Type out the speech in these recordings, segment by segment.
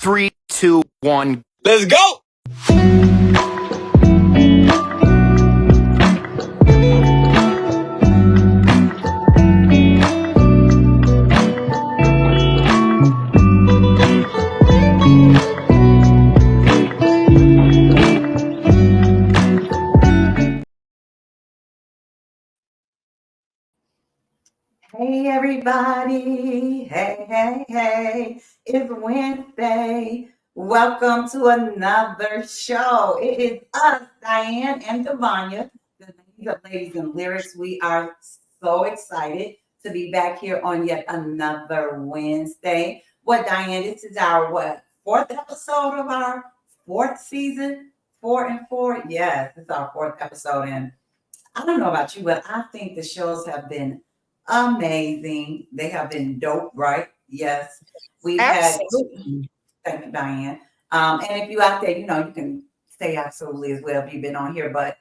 3, 2, 1. Let's go! Hey everybody, hey, it's Wednesday. Welcome to another show. It is us, Diane and Devanya, the ladies and lyrics. We are so excited to be back here on yet another Wednesday. Diane, this is our fourth episode of our fourth season? 4 and 4? Yes, it's our fourth episode. And I don't know about you, but I think the shows have been amazing. They have been dope, right? Yes. We've Absolutely. thank you, Diane. And if you out there, you can say absolutely as well if you've been on here. But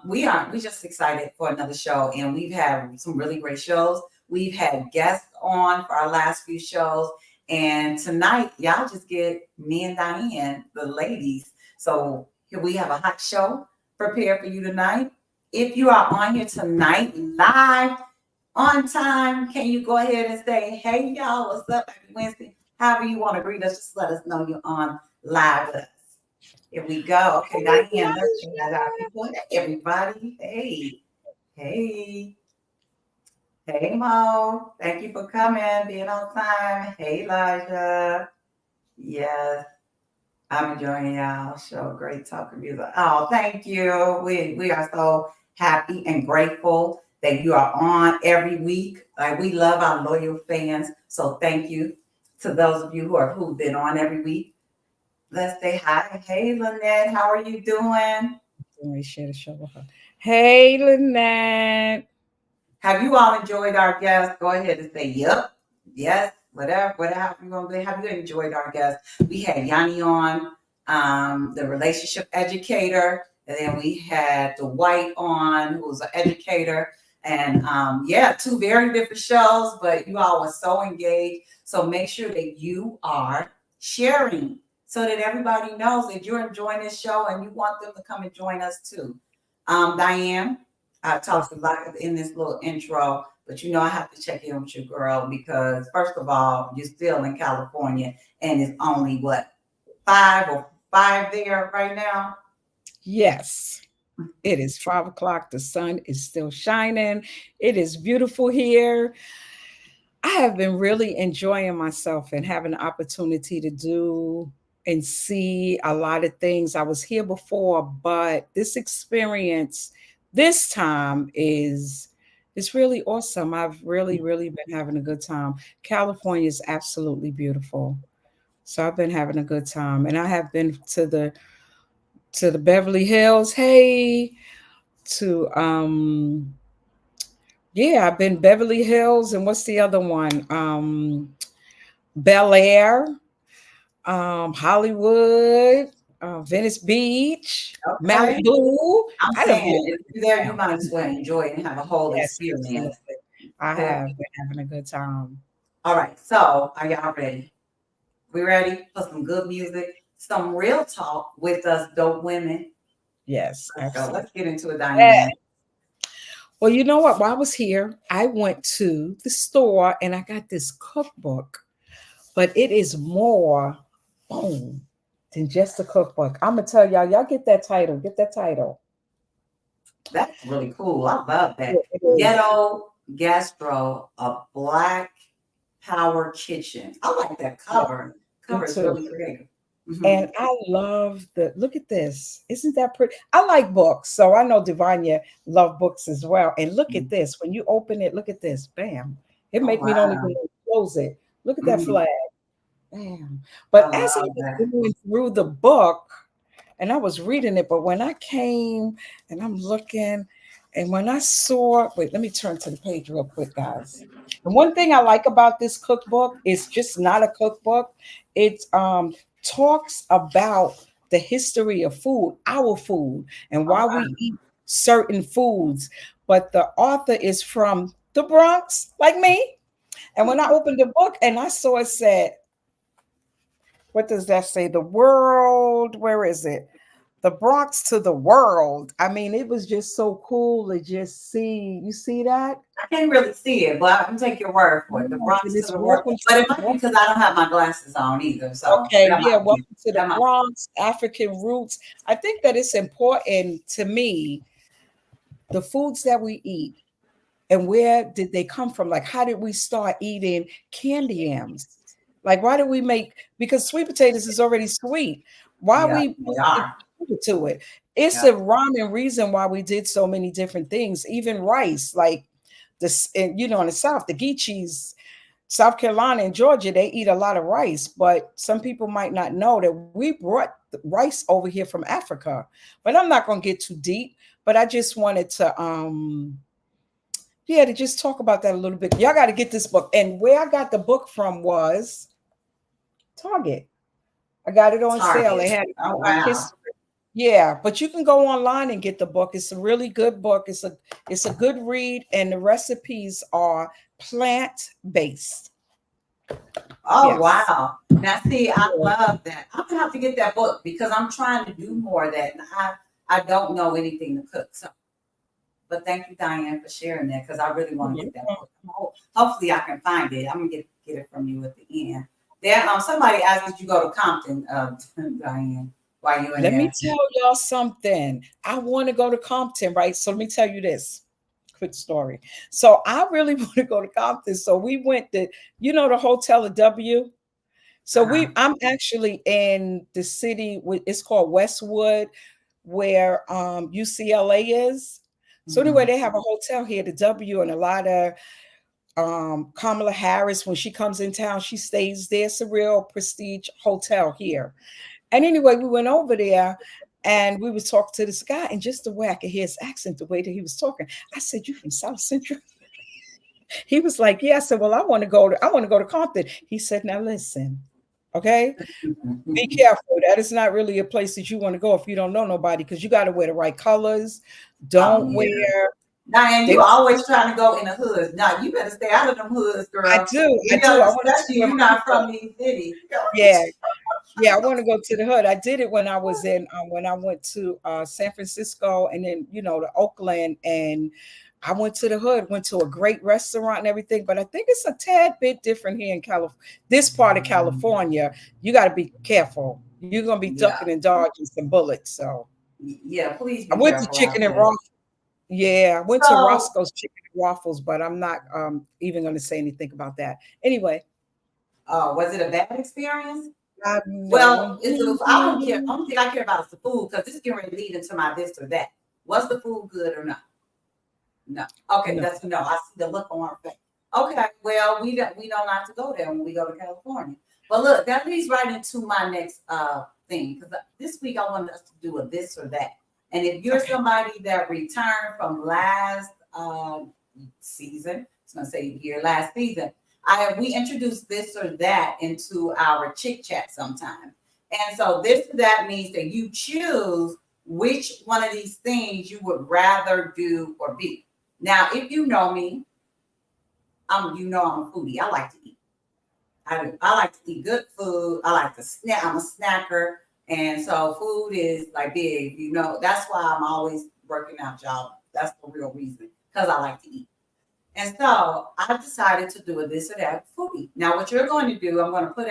we're just excited for another show. And we've had some really great shows. We've had guests on for our last few shows. And tonight, y'all just get me and Diane, the ladies. So here we have a hot show prepared for you tonight. If you are on here tonight live on time, can you go ahead and say, hey, y'all, what's up? Happy Wednesday. However you want to greet us, just let us know you're on live with us. Here we go. Okay, Diane, let's shout out people. Hey, everybody. Hey, Mo. Thank you for coming, being on time. Hey, Elijah. Yes. I'm enjoying y'all show. Great talk reviews. Oh, thank you. We are so happy and grateful that you are on every week. We love our loyal fans. So thank you to those of you who've been on every week. Let's say hi. Hey, Lynette, how are you doing? Let me share the show with her. Hey, Lynette. Have you all enjoyed our guests? Go ahead and say yep, yes, whatever you're going to do. Have you enjoyed our guests? We had Yanni on, the relationship educator. And then we had Dwight on, who's an educator. And two very different shows, but you all were so engaged. So make sure that you are sharing so that everybody knows that you're enjoying this show and you want them to come and join us too. Diane, I talked a lot in this little intro, but I have to check in with your girl because first of all, you're still in California and it's only 5 there right now? Yes, it is 5 o'clock. The sun is still shining. It is beautiful here. I have been really enjoying myself and having the opportunity to do and see a lot of things. I was here before, but this experience this time is really awesome. I've really been having a good time. California is absolutely beautiful. So I've been having a good time. And I have been to the Beverly Hills. Hey, to I've been Beverly Hills and what's the other one? Bel Air, Hollywood, Venice Beach, Okay. Malibu. I'm saying if you're there, you might as well enjoy it and have a whole experience. Absolutely. I have been having a good time. All right, so are y'all ready? We ready for some good music, some real talk with us dope women? Yes, absolutely. Let's get into it, Diane. Well, you know what? While I was here, I went to the store and I got this cookbook, but it is more than just a cookbook. I'm gonna tell y'all get that title. Get that title. That's really cool. I love that. Ghetto Gastro, a Black Power Kitchen. I like that cover. Cover is really creative. Mm-hmm. And I love look at this. Isn't that pretty? I like books. So I know Devanya love books as well. And look at this. When you open it, look at this. Bam. It make me don't even close it. Look at that flag. Bam. But as I was going through the book and I was reading it, but when I came and I'm looking and when I saw, wait, let me turn to the page real quick, guys. And one thing I like about this cookbook is just not a cookbook. It's talks about the history of food, our food, and why we eat certain foods. But the author is from the Bronx, like me. And when I opened the book and I saw it said, what does that say? The world, where is it? The Bronx to the world. I mean, it was just so cool to just see. You see that? I can't really see it, but I can take your word for it. The Yes, and Bronx to it's the world. welcome But to it might be because I don't have my glasses on either. So okay, that yeah, might be. welcome to the That might. Bronx, African roots. I think that it's important to me, the foods that we eat and where did they come from? Like, how did we start eating candy yams? Like, why do we make, because sweet potatoes is already sweet. Why Yeah, we they put are. sugar to it? It's Yeah. a rhyme and reason why we did so many different things, even rice, like this, and you know, in the South, the Geechees, South Carolina and Georgia, they eat a lot of rice, but some people might not know that we brought the rice over here from Africa. But I'm not going to get too deep, but I just wanted to yeah, to just talk about that a little bit. Y'all got to get this book. And where I got the book from was Target. I got it on sale. They Target. had Oh Black wow. history. Yeah, but you can go online and get the book. It's a really good book. It's a good read, and the recipes are plant-based. Oh Yes. wow. Now see, I Yeah. love that. I'm gonna have to get that book because I'm trying to do more of that. And I don't know anything to cook. So but thank you, Diane, for sharing that because I really want to Yeah. get that book. Hopefully I can find it. I'm gonna get it from you at the end. There, somebody asked did you go to Compton, Diane, while you in Let me there. tell y'all something. I want to go to Compton, right? So let me tell you this quick story. So I really want to go to Compton. So we went to, you know, the Hotel of W. So Uh-huh. I'm actually in the city. It's called Westwood, where UCLA is. So anyway, Mhm. they have a hotel here, the W, and a lot of Kamala Harris, when she comes in town, she stays there. It's a real prestige hotel here. And anyway, we went over there and we was talking to this guy, and just the way I could hear his accent, the way that he was talking, I said, "You from South Central?" He was like, "Yeah." I said, "Well, I want to go to Compton." He said, "Now listen, okay, be careful. That is not really a place that you want to go if you don't know nobody, because you got to wear the right colors. Oh Don't yeah. wear Diane, they you don't always trying to go in the hoods. No, you better stay out of them hoods, I girl. do, I do. Because I want to especially wear you're my not makeup. from these cities. Yeah, yeah, I want to go to the hood. I did it when I was in when I went to San Francisco, and then you know to Oakland, and I went to the hood. Went to a great restaurant and everything. But I think it's a tad bit different here in California. This part of California, you got to be careful. You're gonna be Yeah. ducking and dodging some bullets. So Yeah, please I be went to careful Chicken out and there. Raw. Yeah, I went to So, Roscoe's Chicken and Waffles, but I'm not even going to say anything about that. Anyway, was it a bad experience? Well, no. is it? I don't care. Only thing I care about is the food because this is getting ready to lead into my this or that. Was the food good or not? No. Okay, No. that's no. I see the look on her face. Okay, well, we don't have to go there when we go to California. But look, that leads right into my next thing because this week I wanted us to do a this or that. And if you're Okay. somebody that returned from last season, it's gonna say year last season, we introduced this or that into our chick chat sometime. And so this or that means that you choose which one of these things you would rather do or be. Now, if you know me, I'm a foodie. I like to eat. I like to eat good food. I like to snack. I'm a snacker. And so food is like big, that's why I'm always working out, y'all. That's the real reason. Because I like to eat. And so I decided to do a this or that foodie. Now, what you're going to do, I'm going to put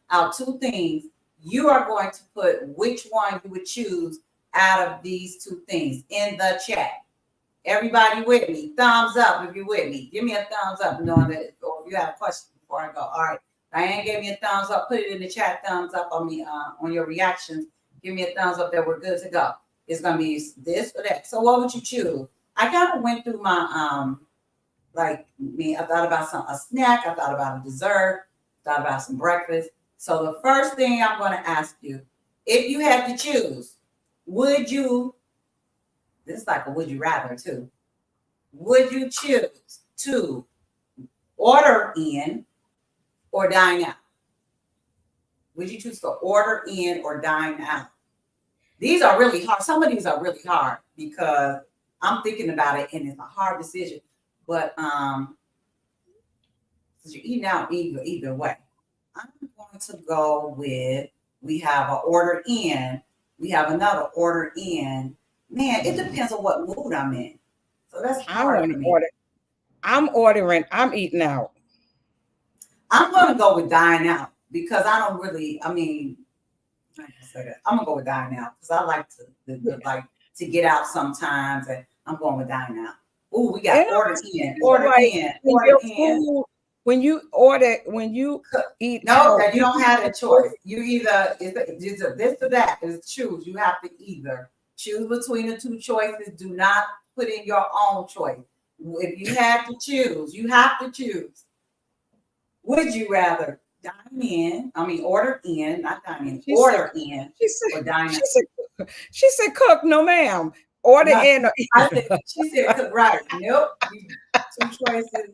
out two things. You are going to put which one you would choose out of these two things in the chat. Everybody with me? Thumbs up if you're with me. Give me a thumbs up knowing that, or if you have a question before I go. All right. Diane gave me a thumbs up. Put it in the chat. Thumbs up on me on your reactions. Give me a thumbs up that we're good to go. It's gonna be this or that. So what would you choose? I kind of went through my like me. I thought about a snack. I thought about a dessert. Thought about some breakfast. So the first thing I'm going to ask you, if you had to choose, would you? This is like a would you rather too. Would you choose to order in or dine out? Would you choose to order in or dine out? These are really hard. Some of these are really hard because I'm thinking about it and it's a hard decision. But since you're eating out either way, I'm going to go with We have an order in. We have another order in. Man, it depends on what mood I'm in. So that's I hard want for to me. order. I'm ordering. I'm eating out. I'm going to go with dine out because I don't really, I mean, I'm gonna go with dine out because I like to get out sometimes, and I'm going with dine out. Oh, we got And I order was in, feel order like in, when order your in. food, when you eat No, out, you don't have a can choice. You either it's a this or that. It's choose. You have to either choose between the two choices. Do not put in your own choice. If you had to choose, you have to choose. Would you rather dine in? I mean, order in, not dine in. She said, Order in she or said, dine she out. said, she said, cook, no ma'am. Order No, in or I said. She said, "Cook right." Nope. Two choices.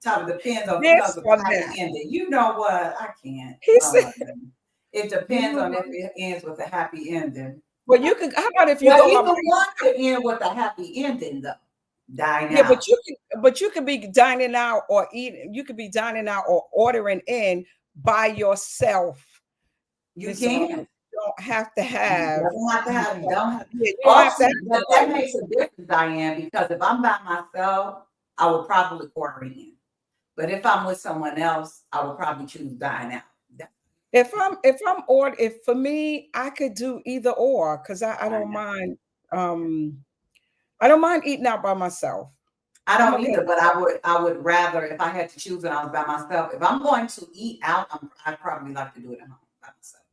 Time depends on if it comes this with or a happy that. ending. You know what? I can't. He Oh said, my goodness. It you depends know on what? if it ends with a happy ending. Well, you could. How about if you Well, go out? either one could end with a happy ending, though. Dine Yeah, out. but you could be dining out or eating. You could be dining out or ordering in by yourself. You Miss Arnold. can. You don't have to You have. don't have to have. You don't have. Yeah, you don't have to Also, have but that somebody. makes a difference, Diane, because if I'm by myself, I will probably order in. But if I'm with someone else, I will probably choose dine out. If for me, I could do either or because I don't Dine out. mind. Um, I don't mind eating out by myself. I I'm don't okay. either, but I would rather if I had to choose and I was by myself. If I'm going to eat out, I'd probably like to do it at home by myself.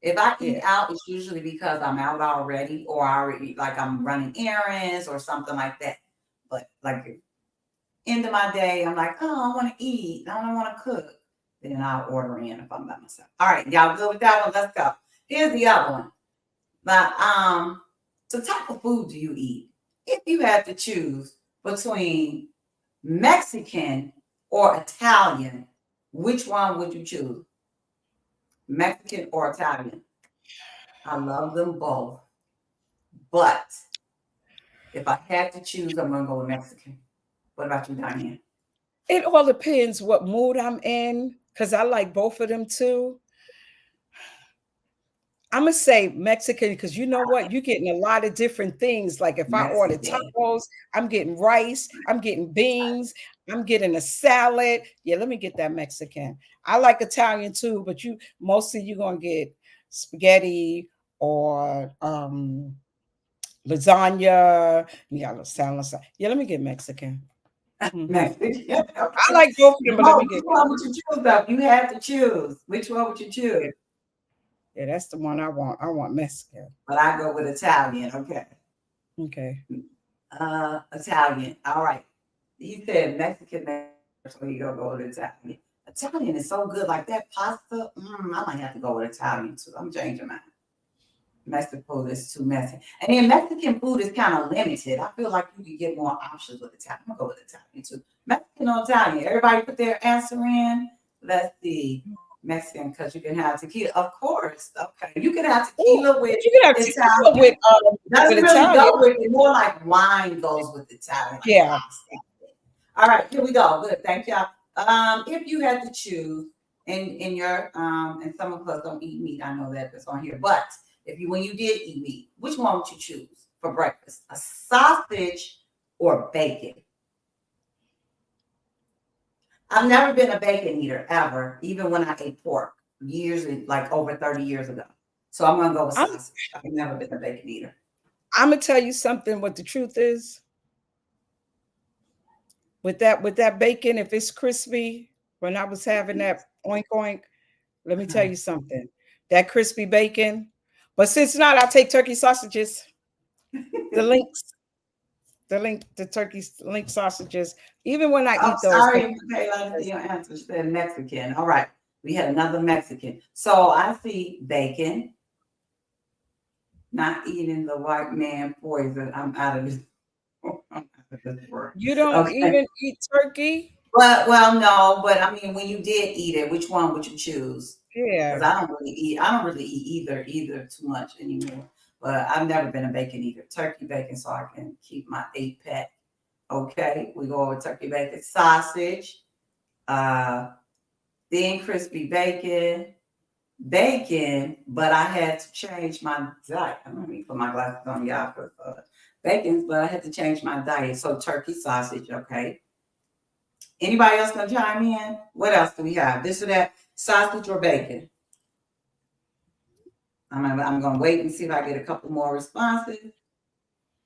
If I eat Yeah. out, it's usually because I'm out already, or I already like I'm running errands or something like that. But like end of my day, I'm like, oh, I want to eat. I don't want to cook. Then I'll order in if I'm by myself. All right, y'all good with that one? Let's go. Here's the other one. But so type of food do you eat? If you had to choose between Mexican or Italian, which one would you choose? Mexican or Italian? I love them both. But if I had to choose, I'm gonna go with Mexican. What about you, Diane? It all depends what mood I'm in because I like both of them too. I'm gonna say Mexican because you know what? You're getting a lot of different things. Like if I order Mexican. tacos, I'm getting rice, I'm getting beans, I'm getting a salad. Yeah, let me get that Mexican. I like Italian too, but you mostly you're gonna get spaghetti or lasagna. You got a salad. Yeah, let me get Mexican. Mexican. I Okay. like both of them, but let No, me which get one would you choose though? You had to choose. Which one would you yeah, choose? yeah, that's the one I want. I want Mexican. But I go with Italian. Okay. Okay. Italian. All right. He said Mexican, so you gonna go with Italian. Italian is so good, like that pasta. I might have to go with Italian too. I'm changing mine. Mexican food is too messy, and then Mexican food is kind of limited. I feel like you can get more options with Italian. I'm gonna go with Italian too. Mexican or Italian? Everybody put their answer in. Let's see. Mexican, because you can have tequila. Of course. Okay. You can have Ooh, tequila with you can have tequila Italian. Doesn't with really Italian. go with it. More like wine goes with Italian, like Yeah. pasta. All right, here we go. Good. Thank y'all. If you had to choose in your and some of us don't eat meat, I know that that's on here, but if you when you did eat meat, which one would you choose for breakfast? A sausage or bacon? I've never been a bacon eater ever, even when I ate pork years, like over 30 years ago. So I'm gonna go with I'm sausage. I've never been a bacon eater. I'm gonna tell you something. What the truth is with that bacon, if it's crispy, when I was having that oink oink, let me tell you something. That crispy bacon. But since not, I'll take turkey sausages. The links, the turkey link sausages. Even when I I'm eat those, sorry, Kayla, your answer said Mexican. All right, we had another Mexican. So I see bacon, not eating the white man poison. I'm out of this. I'm out of this world. you don't Okay. even eat turkey. Well, no, but I mean, when you did eat it, which one would you choose? Because Yeah, I don't really eat either too much anymore. But I've never been a bacon eater. Turkey bacon, so I can keep my 8 pack. Okay, we go over turkey bacon, sausage, thin crispy bacon. bacon, but I had to change my diet. Let me put my glasses on, y'all, for bacon, but I had to change my diet. So turkey sausage, okay. Anybody else gonna chime in? What else do we have? This or that? Sausage or bacon? I'm gonna wait and see if I get a couple more responses.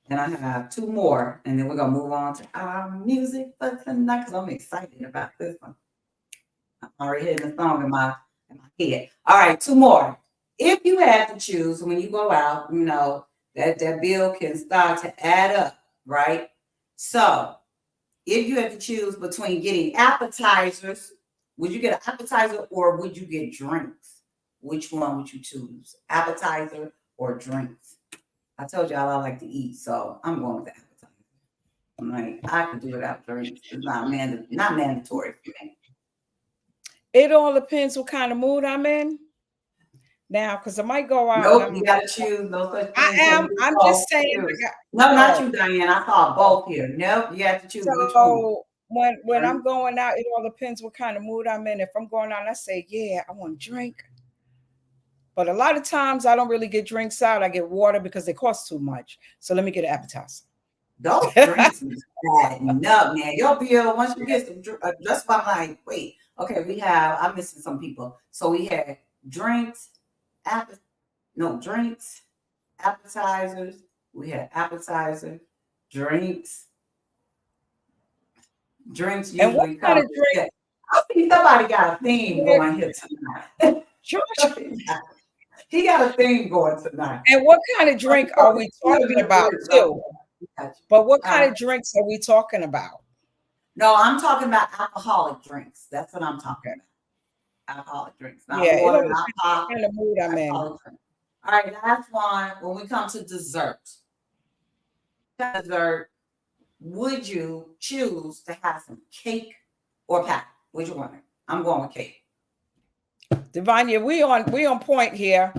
And I have two more, and then we're gonna move on to our music for tonight because I'm excited about this one. I'm already hitting the song in my head. All right, two more. If you had to choose when you go out, you know that bill can start to add up, right? So if you had to choose between getting appetizers, would you get an appetizer or would you get drinks? Which one would you choose? Appetizer or drinks? I told y'all I like to eat, so I'm going with the appetizer. I'm like, I could do without drinks. It's not mandatory for me. It all depends what kind of mood I'm in. Now, because I might go out. Nope, you gotta choose. No such thing. I'm just saying. No, not you, Diane. I saw both here. Nope, you have to choose which one. When I'm going out, it all depends what kind of mood I'm in. If I'm going out, I say, yeah, I want a drink. But a lot of times I don't really get drinks out. I get water because they cost too much. So let me get an appetizer. Those drinks is adding up, man. Your bill, once you get some, just by like, wait, okay, I'm missing some people. So we had drinks, drinks, appetizers. We had appetizer, drinks. Drinks usually. And what kind of drink? I think somebody got a theme going here tonight. He got a theme going tonight. And what kind of drink are we talking about too? But what kind of drinks are we talking about? No, I'm talking about alcoholic drinks. That's what I'm talking about. Alcoholic drinks. Not yeah, water, not pop. Kind of mood I'm in. All right, last one. When we come to dessert, would you choose to have some cake or pie? Which one? I'm going with cake. Devanya, we on point here.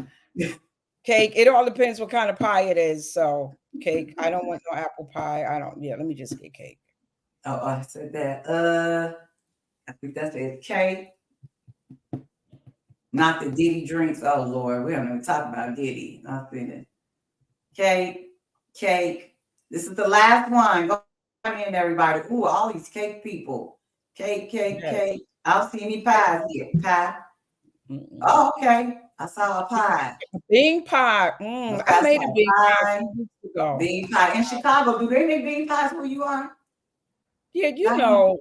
Cake. It all depends what kind of pie it is. So cake. I don't want no apple pie. Let me just get cake. Oh, I said that. I think that's it. Cake. Not the Diddy drinks. Oh Lord, we don't even talk about Diddy. Not finished. Cake. This is the last one. Go in, everybody. Ooh, all these cake people. Cake. I don't see any pies here. Pie. Mm-mm. Oh, okay. I saw a pie. Bean pie. I made a bean pie. Bean pie. In Chicago, do they make bean pies where you are? Yeah, you know,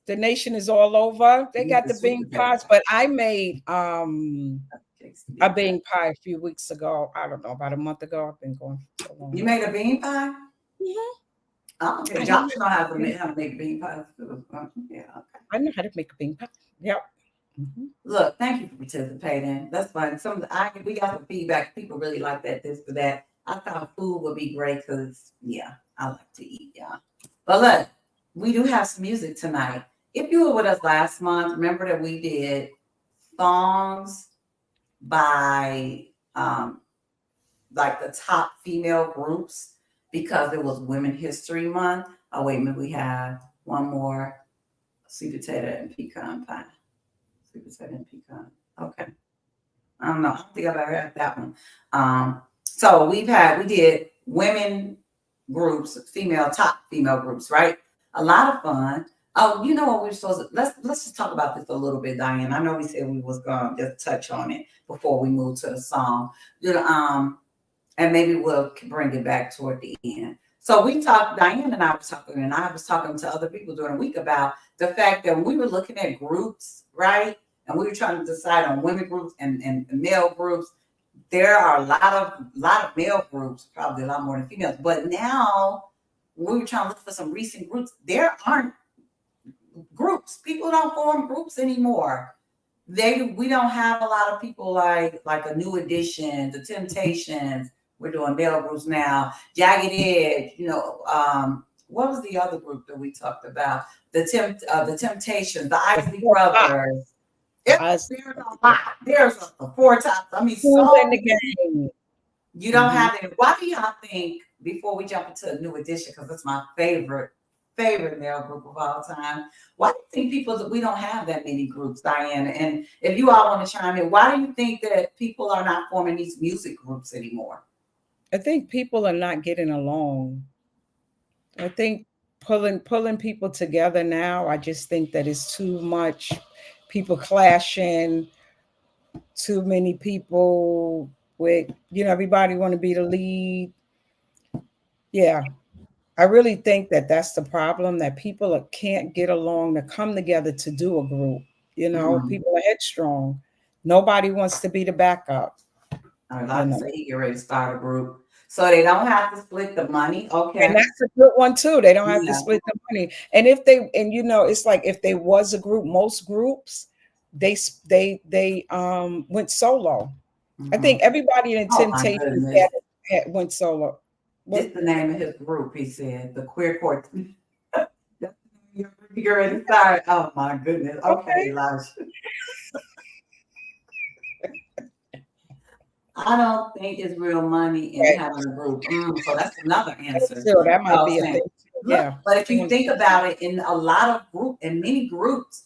the nation is all over. They got the bean pies, but I made a bean pie a few weeks ago. I don't know, about a month ago. I've been going for so long. You made a bean pie? Mm-hmm. Oh, okay. Y'all know how to make bean pies. Yeah, okay. I know how to make a bean pie. Yep. Mm-hmm. Look, thank you for participating. That's fine. We got some feedback. People really like this for that. I thought food would be great because, I like to eat, y'all. But look, we do have some music tonight. If you were with us last month, remember that we did songs by like the top female groups because it was Women History Month. Oh, wait a minute. We have one more. Sweet potato and pecan pie. Sweet potato and pecan. Okay. I don't know. I don't think I've ever had that one. So we did women groups, top female groups, right? A lot of fun. Oh, you know what we're supposed to, let's just talk about this a little bit, Diane. I know we said we was gonna just touch on it before we move to the song. And maybe we'll bring it back toward the end. So we talked, Diane and I was talking to other people during the week about the fact that when we were looking at groups, right? And we were trying to decide on women groups and male groups. There are a lot of male groups, probably a lot more than females. But now we were trying to look for some recent groups. There aren't groups. People don't form groups anymore. We don't have a lot of people like a New Edition, the Temptations. We're doing male groups now. Jagged Edge, what was the other group that we talked about? The Temptations, the Isley Brothers. There's a lot. There's a four tops. I mean, so in the game. You don't have any. Why do y'all think, before we jump into a New Edition, because it's my favorite favorite male group of all time. Why do you think people that we don't have that many groups, Diana? And if you all want to chime in, why do you think that people are not forming these music groups anymore? I think people are not getting along. I think pulling people together now. I just think that it's too much people clashing, too many people with everybody want to be the lead. Yeah, I really think that that's the problem, that people can't get along to come together to do a group. Mm. People are headstrong. Nobody wants to be the backup. I would You like to know, say he get ready to start a group. So they don't have to split the money. and Okay. that's a good one too. They don't have to Yeah. split the money. And if they, and it's like if they was a group, most groups they went solo. I Mhm. think everybody in Oh my Temptations goodness. went solo. This What? the name of his group, he said. The Queer Quartet. You're ready to start. Oh my goodness. Okay, Okay. Elijah. I don't think it's real money in Right. having a group. So that's another answer. So that might So be a saying, thing. look, Yeah. but if you think about it, in a lot of in many groups,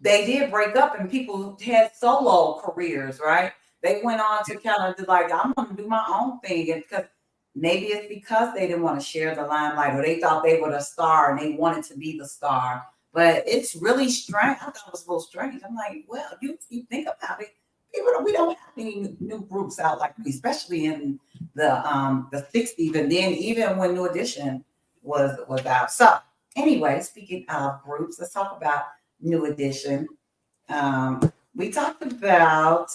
they did break up and people had solo careers, right? They went on to kind of like, I'm gonna do my own thing. And because maybe it's because they didn't want to share the limelight or they thought they were the star and they wanted to be the star. But it's really strange. I thought it was a little strange. I'm like, well, you think about it, we don't have any new groups out like me, especially in the 60s, and then even when New Edition was out. So anyway, speaking of groups, let's talk about New Edition. We talked about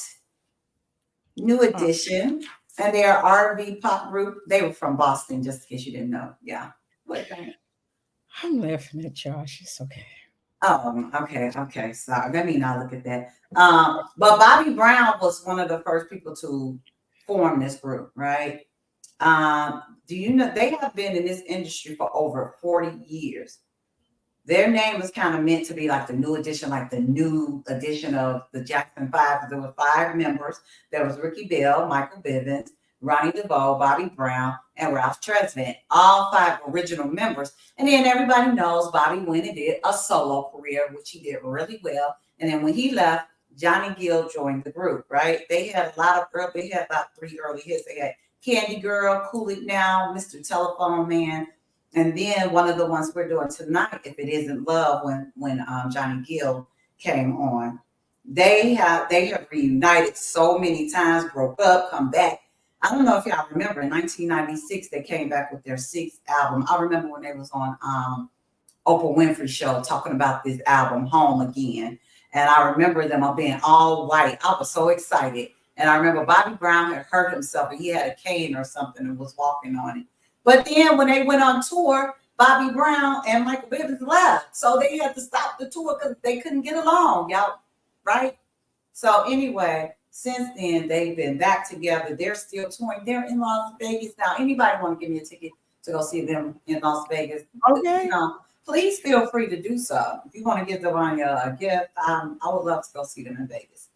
New Edition and their R&B pop group. They were from Boston, just in case you didn't know. Yeah. What? I'm laughing at Josh. It's okay. Oh, okay. Sorry, let me not look at that. But Bobby Brown was one of the first people to form this group, right? Do you know they have been in this industry for over 40 years? Their name was kind of meant to be like the new edition, like the new edition of the Jackson Five. There were five members. There was Ricky Bell, Michael Bivins, Ronnie DeVoe, Bobby Brown, and Ralph Tresvant. All five original members. And then everybody knows Bobby went and did a solo career, which he did really well. And then when he left, Johnny Gill joined the group, right? They had a lot of they had about three early hits. They had Candy Girl, Cool It Now, Mr. Telephone Man, and then one of the ones we're doing tonight, If It Isn't Love, when Johnny Gill came on. They have reunited so many times, broke up, come back. I don't know if y'all remember in 1996 they came back with their sixth album. I remember when they was on Oprah Winfrey show talking about this album, Home Again. And I remember them all being all white. I was so excited. And I remember Bobby Brown had hurt himself and he had a cane or something and was walking on it. But then when they went on tour, Bobby Brown and Michael Bivins left. So they had to stop the tour because they couldn't get along, y'all. Right? So anyway, since then, they've been back together. They're still touring. They're in Las Vegas now. Anybody want to give me a ticket to go see them in Las Vegas? Okay. Please feel free to do so. If you want to give Devanya a gift, I would love to go see them in Vegas.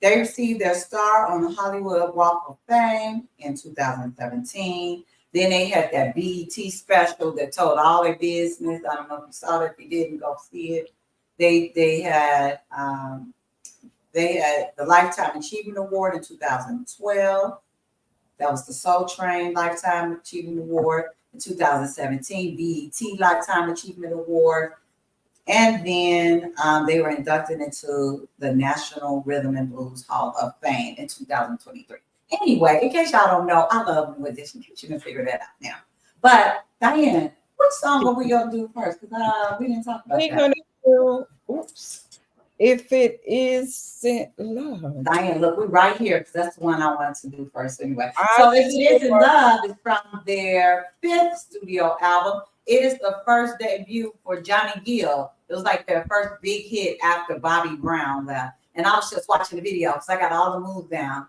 They received their star on the Hollywood Walk of Fame in 2017. Then they had that BET special that told all their business. I don't know if you saw it. If you didn't, go see it. They had the Lifetime Achievement Award in 2012. That was the Soul Train Lifetime Achievement Award. In 2017, BET Lifetime Achievement Award. And then they were inducted into the National Rhythm and Blues Hall of Fame in 2023. Anyway, in case y'all don't know, I love New Edition. You can figure that out now. But Diane, what song are we gonna do first? Because we didn't talk about We're that. gonna do If It Isn't Love. Diane, look, we're right here because that's the one I wanted to do first anyway. So If It Isn't Love is from their fifth studio album. It is the first debut for Johnny Gill. It was like their first big hit after Bobby Brown left. And I was just watching the video because I got all the moves down.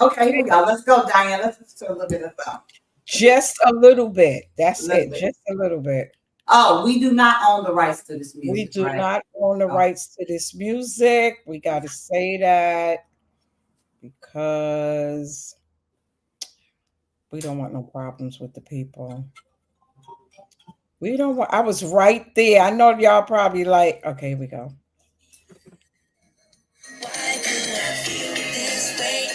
Okay, here we go. Let's go, Diane. Let's listen to a little bit of song. Just a little bit. That's it. Just a little bit. Oh, we do not own the rights to this music. We do not own the rights to this music. We got to say that. because we don't want no problems with the people. We don't want, I was right there. I know y'all probably like, okay, here we go. Why do I feel this way?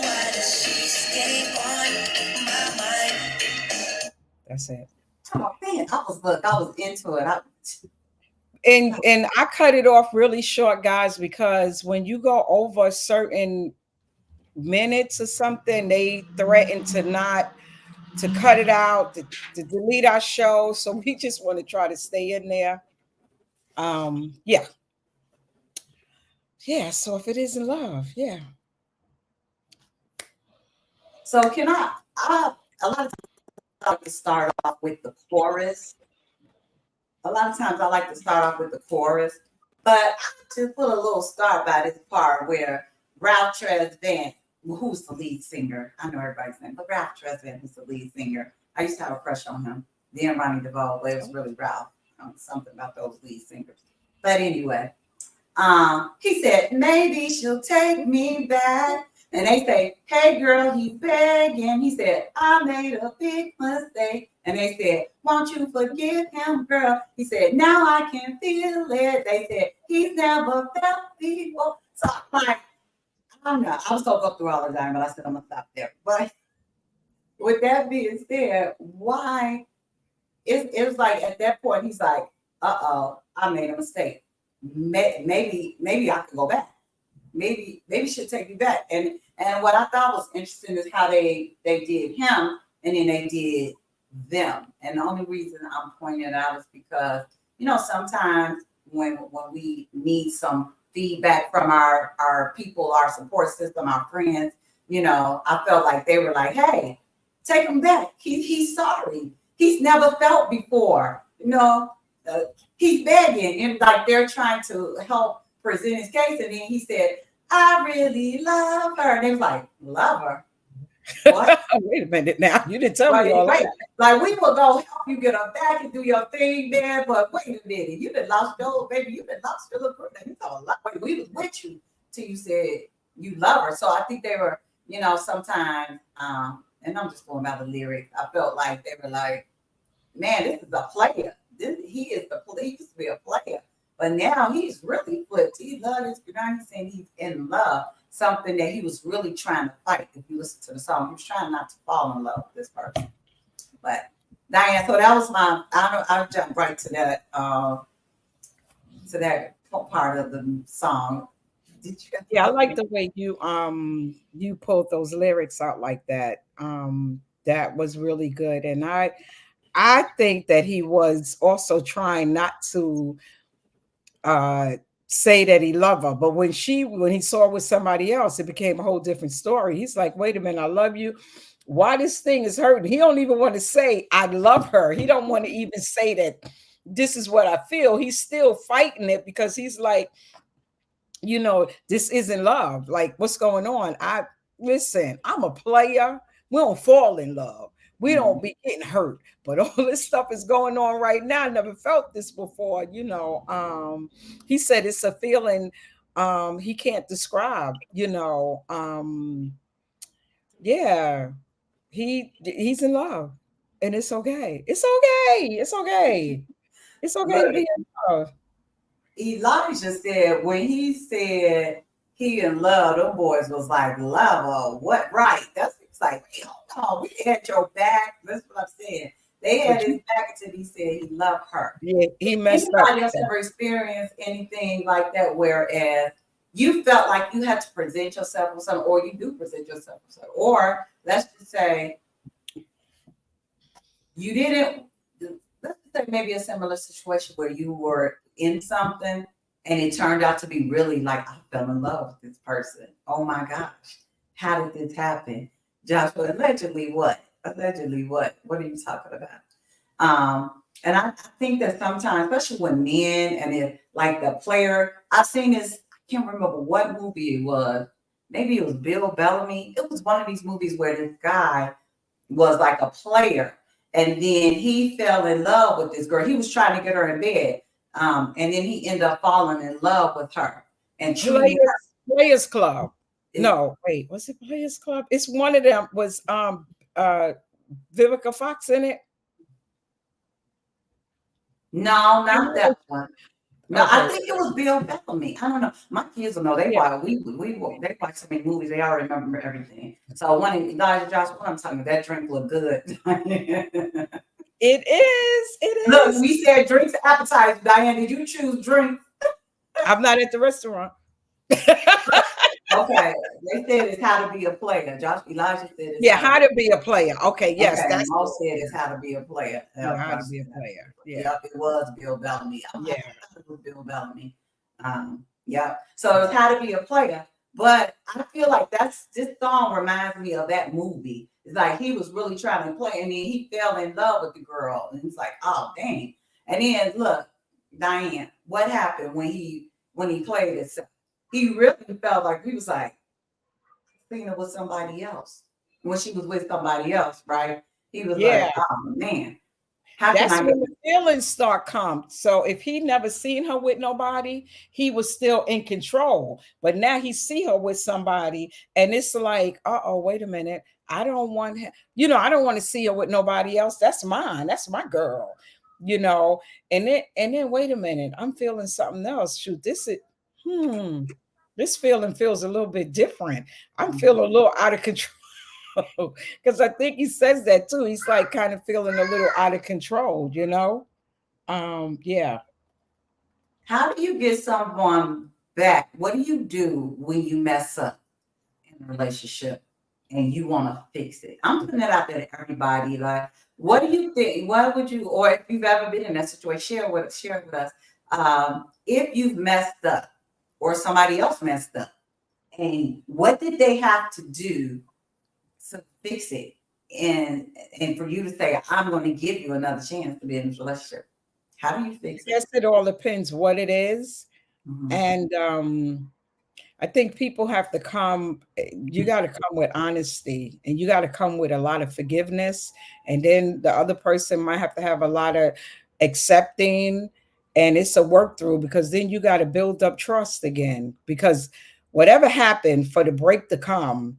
Why does she stay on my mind? That's it. Oh man, I was into it. And I cut it off really short, guys, because when you go over certain minutes or something, they threaten to cut it out, to delete our show. So we just want to try to stay in there. Yeah. Yeah. So if it isn't love, yeah. So can I a lot of times I like to start off with the chorus. A lot of times I like to start off with the chorus, but I just put a little star by this part where Ralph Tresvant, who's the lead singer, I know everybody's name, but Ralph Tresvant, who's the lead singer, I used to have a crush on him. Then Ronnie DeVoe, but it was really Ralph. Something about those lead singers. But anyway, he said, maybe she'll take me back. And they say, hey girl, he's begging. He said, I made a big mistake. And they said, won't you forgive him, girl? He said, now I can feel it. They said, he's never felt before. So I'm like, I don't know. I was so up through all the time, but I said, I'm going to stop there. But with that being said, why? It was like at that point, he's like, uh-oh, I made a mistake. Maybe I could go back. Maybe should take me back. And what I thought was interesting is how they did him and then they did them. And the only reason I'm pointing it out is because, sometimes when we need some feedback from our people, our support system, our friends, I felt like they were like, hey, take him back. He's sorry. He's never felt before. He's begging and like they're trying to help present his case. And then he said, I really love her. And they was like, love her? What? Wait a minute now. You didn't tell me all that. Like, we will go help you get her back and do your thing, man. But wait a minute. You done lost your baby. You done lost your little brother. Wait, we was with you till you said you love her. So I think they were, sometimes, and I'm just going by the lyrics. I felt like they were like, man, this is a player. He used to be a player. But now he's really flipped. He loved his girl. He's saying he's in love. Something that he was really trying to fight. If you listen to the song, he was trying not to fall in love with this person. But Diane, so that was I'll jump right to that part of the song. Did you? Yeah, I like the way you pulled those lyrics out like that. That was really good, and I think that he was also trying not to say that he loved her, but when he saw her with somebody else, it became a whole different story. He's like, wait a minute, I love you. Why this thing is hurting? He don't even want to say I love her. He don't want to even say that this is what I feel. He's still fighting it because he's like, this isn't love. Like, what's going on? Listen, I'm a player. We don't fall in love. We don't be getting hurt, but all this stuff is going on right now. I never felt this before, He said it's a feeling he can't describe, Yeah, he's in love, and it's okay. It's okay. It's okay. It's okay to be in love. Elijah said when he said he in love, them boys was like, love, what? Right? That's like, hey, hold on, we had your back. That's what I'm saying. They had his back until he said he loved her. Yeah, he messed up. Anybody else ever experienced anything like that, whereas you felt like you had to present yourself with something, or you do present yourself with something, or let's just say you didn't. Let's say maybe a similar situation where you were in something and it turned out to be really like, I fell in love with this person. Oh my gosh, how did this happen? Joshua, allegedly what? Allegedly what? What are you talking about? And I think that sometimes, especially when men and if like the player, I've seen this, I can't remember what movie it was. Maybe it was Bill Bellamy. It was one of these movies where this guy was like a player. And then he fell in love with this girl. He was trying to get her in bed. And then he ended up falling in love with her. And Players Club. No, wait, was it Players Club? It's one of them. Was Vivica Fox in it? No, I not know. that one. No, I Okay, think it was Bill Bellamy. I don't know. My kids will know. They yeah, watch. They watch so many movies. They already remember everything. So when Elijah Josh, what I'm telling you, that drink looked good. it is. It Look, is. we said drinks appetizer. Diane, did you choose drink? I'm not at the restaurant. Okay, they said it's how to be a player. Elijah said it's Yeah, how to how be. to be a player. Okay, yes, Okay, that's Mo it. said Yeah, it's how to be a player. yeah, Yeah, how to Josh be a said that. player. Yeah, Yep, it was Bill Bellamy. I'm like, yeah. I thought it was Bill Bellamy. Yeah. So it's how to be a player. But I feel like this song reminds me of that movie. It's like he was really trying to play, and then he fell in love with the girl, and it's like, oh dang. And then look, Diane, what happened when he played it? He really felt like he was like seeing it with somebody else. When she was with somebody else, right? He was Yeah, like, oh man, how can that's I get when the feelings start come. So if he never seen her with nobody, he was still in control. But now he see her with somebody, and it's like, oh, wait a minute. I don't want him, I don't want to see her with nobody else. That's mine. That's my girl. You know, and then wait a minute, I'm feeling something else. Shoot, this feeling feels a little bit different. I'm feeling a little out of control. Because I think he says that too. He's like kind of feeling a little out of control. Yeah. how do you get someone back? What do you do when you mess up in a relationship and you want to fix it? I'm putting it out there to everybody. Like, what do you think? What would you, or if you've ever been in that situation, share with us. If you've messed up or somebody else messed up, and what did they have to do to fix it? And for you to say, I'm going to give you another chance to be in this relationship. How do you fix it? Yes, it all depends what it is. Mhm. And I think people have to come, you got to come with honesty, and you got to come with a lot of forgiveness. And then the other person might have to have a lot of accepting. And it's a work through, because then you got to build up trust again. Because whatever happened, for the break to come,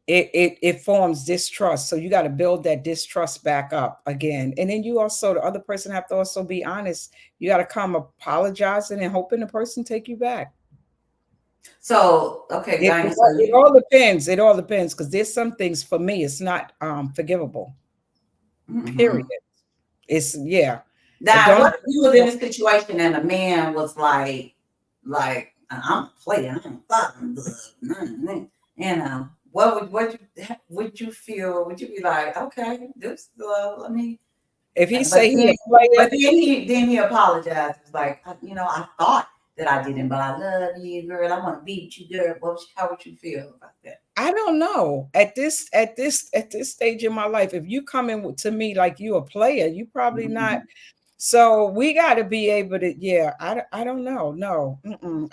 it forms distrust. So you got to build that distrust back up again. And then the other person have to also be honest. You got to come apologizing and hoping the person take you back. So, okay, It, Diane. it, So it you all depends. It all depends, because there's some things for me, it's not forgivable. Period. mhm. It's yeah. It Now, don't what if you was in a situation and a man was like I'm a player, I'm fucking good, what would you feel? Would you be like, okay, this let me? if he But say he then, a player, but then he apologized. It's like, I thought that I didn't, but I love you, girl. I want to be with you, girl. How would you feel about that? I don't know. At this stage in my life, if you come in to me like you a player, you probably not. Mhm. So we got to be able to. Yeah, I don't know. No,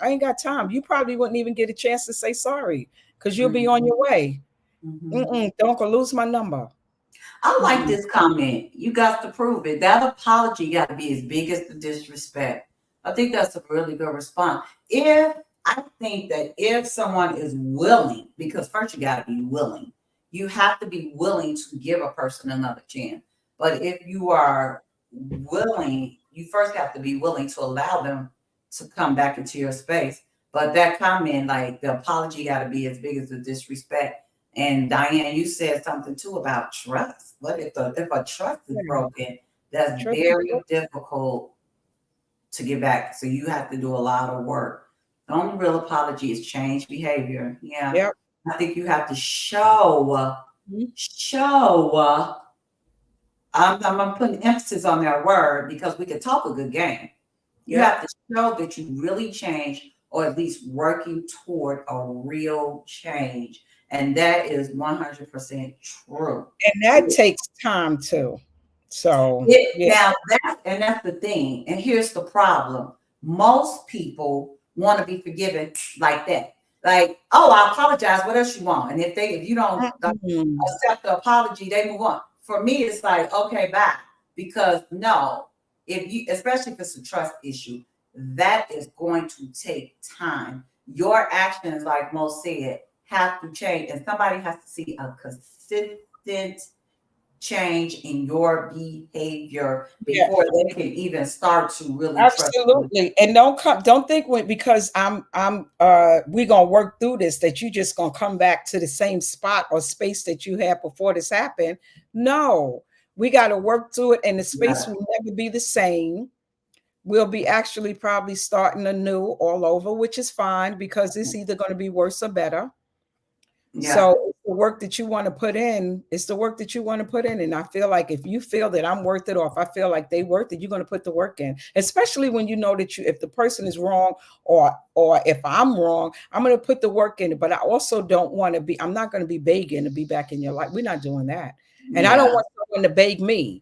I ain't got time. You probably wouldn't even get a chance to say sorry, because you'll be on Mhm. your way. Mhm. Don't go lose my number. I like Mm-mm. this comment. You got to prove it. That apology got to be as big as the disrespect. I think that's a really good response. I think that if someone is willing, because first you got to be willing, you have to be willing to give a person another chance. But if you are willing, you first have to be willing to allow them to come back into your space. But that comment, like the apology got to be as big as the disrespect. And Diane, you said something too about trust. What if a trust is Yeah, broken? That's trust me. very difficult to get back. So you have to do a lot of work. The only real apology is change behavior. Yeah, Yep. I think you have to show. I'm putting emphasis on that word because we can talk a good game. You Yep. have to show that you really changed, or at least working toward a real change. And that is 100% true. And that takes time too. So yeah. Now that's the thing. And here's the problem. Most people want to be forgiven like that. Like, oh, I apologize. What else you want? And if you don't Mm-mm. accept the apology, they move on. For me, it's like, okay, bye. Because no, if you, especially if it's a trust issue, that is going to take time. your actions, like Mo said, have to change, and somebody has to see a consistent change in your behavior Yeah. before they can even start to really trust you. Absolutely. And don't think because we're gonna work through this that you just gonna come back to the same spot or space that you had before this happened. No, we gotta work through it, and the space Yeah. will never be the same. We'll be actually probably starting anew all over, which is fine because it's either going to be worse or better. Yeah. So the work that you want to put in, it's the work that you want to put in. And I feel like if you feel that I'm worth it, or if I feel like they worth it, you're going to put the work in, especially when you know that if the person is wrong or if I'm wrong, I'm going to put the work in. But I also don't want to I'm not going to be begging to be back in your life. We're not doing that. And I don't want someone to beg me.